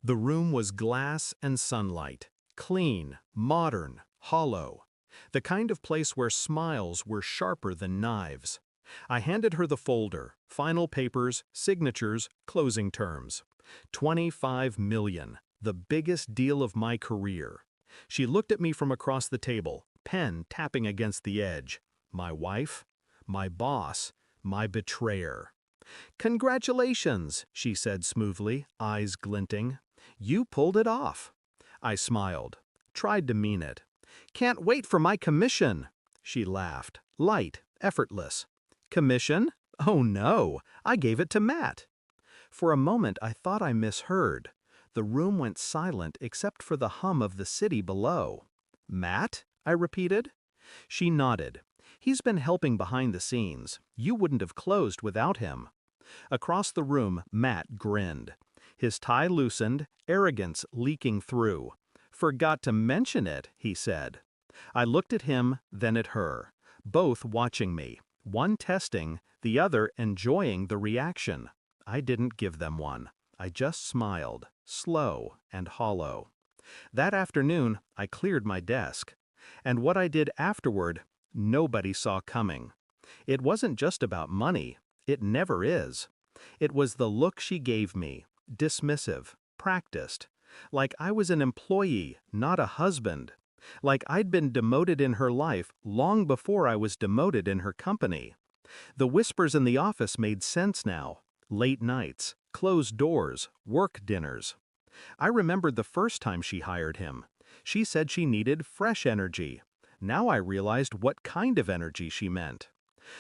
The room was glass and sunlight, clean, modern, hollow. The kind of place where smiles were sharper than knives. I handed her the folder, final papers, signatures, closing terms. 25 million, the biggest deal of my career. She looked at me from across the table, pen tapping against the edge. My wife, my boss, my betrayer. "Congratulations," she said smoothly, eyes glinting. "You pulled it off." I smiled, tried to mean it. "Can't wait for my commission." She laughed, light, effortless. "Commission? Oh no, I gave it to Matt." For a moment I thought I misheard. The room went silent except for the hum of the city below. "Matt?" I repeated. She nodded. "He's been helping behind the scenes. You wouldn't have closed without him." Across the room, Matt grinned. His tie loosened, arrogance leaking through. "Forgot to mention it," he said. I looked at him, then at her, both watching me, one testing, the other enjoying the reaction. I didn't give them one. I just smiled, slow and hollow. That afternoon, I cleared my desk. And what I did afterward, nobody saw coming. It wasn't just about money. It never is. It was the look she gave me, dismissive, practiced, like I was an employee, not a husband, like I'd been demoted in her life long before I was demoted in her company. The whispers in the office made sense now. Late nights, closed doors, work dinners. I remembered the first time she hired him. She said she needed fresh energy. Now I realized what kind of energy she meant.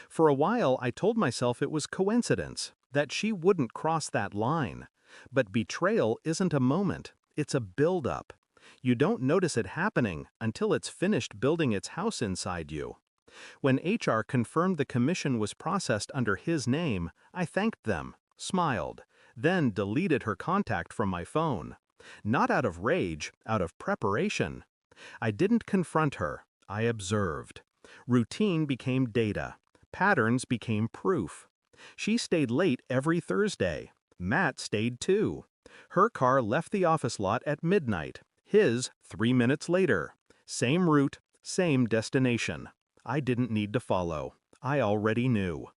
For a while I told myself it was coincidence, that she wouldn't cross that line. But betrayal isn't a moment, it's a build-up. You don't notice it happening until it's finished building its house inside you. When HR confirmed the commission was processed under his name, I thanked them, smiled, then deleted her contact from my phone. Not out of rage, out of preparation. I didn't confront her, I observed. Routine became data. Patterns became proof. She stayed late every Thursday. Matt stayed too. Her car left the office lot at midnight. His 3 minutes later. Same route, same destination. I didn't need to follow. I already knew.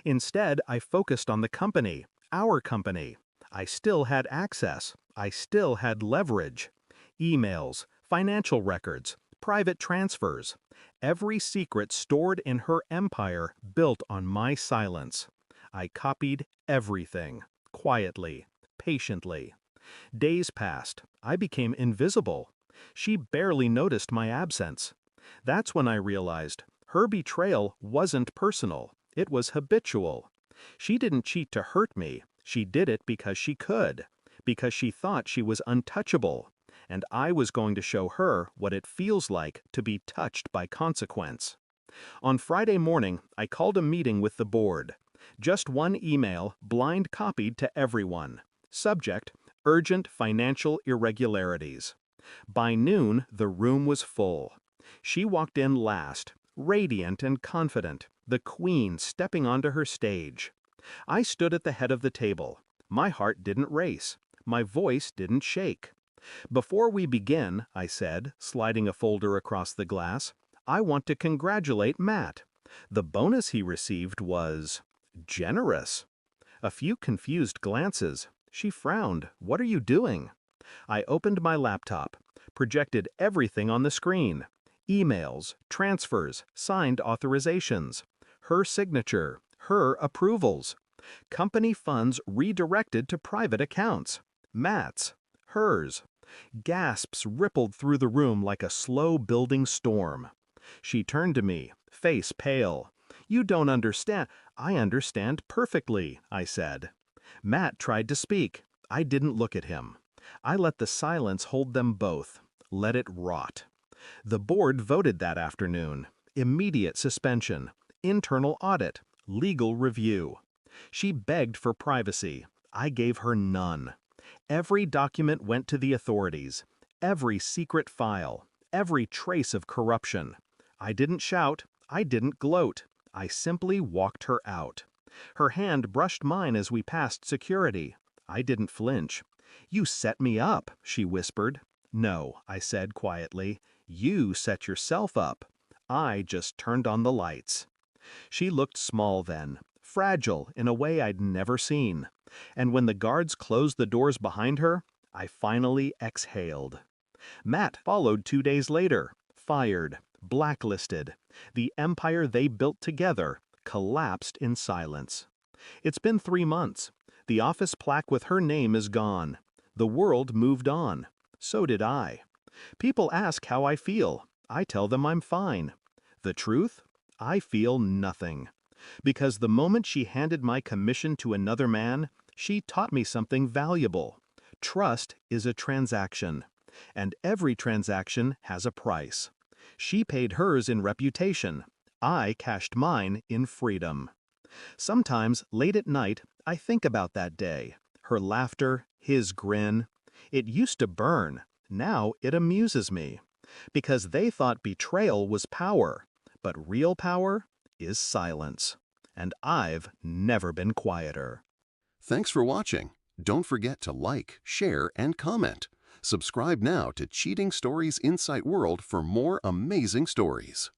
Instead, I focused on the company, our company. I still had access. I still had leverage. Emails, financial records, private transfers. Every secret stored in her empire built on my silence. I copied everything, quietly, patiently. Days passed. I became invisible. She barely noticed my absence. That's when I realized her betrayal wasn't personal. It was habitual. She didn't cheat to hurt me. She did it because she could, because she thought she was untouchable. And I was going to show her what it feels like to be touched by consequence. On Friday morning, I called a meeting with the board. Just one email, blind copied to everyone. Subject: urgent financial irregularities. By noon, the room was full. She walked in last, radiant and confident, the queen stepping onto her stage. I stood at the head of the table. My heart didn't race. My voice didn't shake. "Before we begin," I said, sliding a folder across the glass, "I want to congratulate Matt. The bonus he received was generous." A few confused glances. She frowned. "What are you doing?" I opened my laptop, projected everything on the screen. Emails, transfers, signed authorizations. Her signature, her approvals. Company funds redirected to private accounts. Matt's, hers. Gasps rippled through the room like a slow-building storm. She turned to me, face pale. "You don't understand." "I understand perfectly," I said. Matt tried to speak. I didn't look at him. I let the silence hold them both. Let it rot. The board voted that afternoon. Immediate suspension. Internal audit. Legal review. She begged for privacy. I gave her none. Every document went to the authorities. Every secret file. Every trace of corruption. I didn't shout. I didn't gloat. I simply walked her out. Her hand brushed mine as we passed security. I didn't flinch. "You set me up," she whispered. "No," I said quietly. "You set yourself up. I just turned on the lights." She looked small then, fragile in a way I'd never seen. And when the guards closed the doors behind her, I finally exhaled. Matt followed 2 days later, fired, blacklisted. The empire they built together collapsed in silence. It's been 3 months. The office plaque with her name is gone. The world moved on. So did I. People ask how I feel. I tell them I'm fine. The truth? I feel nothing. Because the moment she handed my commission to another man, she taught me something valuable. Trust is a transaction. And every transaction has a price. She paid hers in reputation. I cashed mine in freedom. Sometimes, late at night, I think about that day. Her laughter, his grin. It used to burn. Now it amuses me. Because they thought betrayal was power. But real power is silence. And I've never been quieter. Thanks for watching. Don't forget to like, share, and comment. Subscribe now to Cheating Stories Insight World for more amazing stories.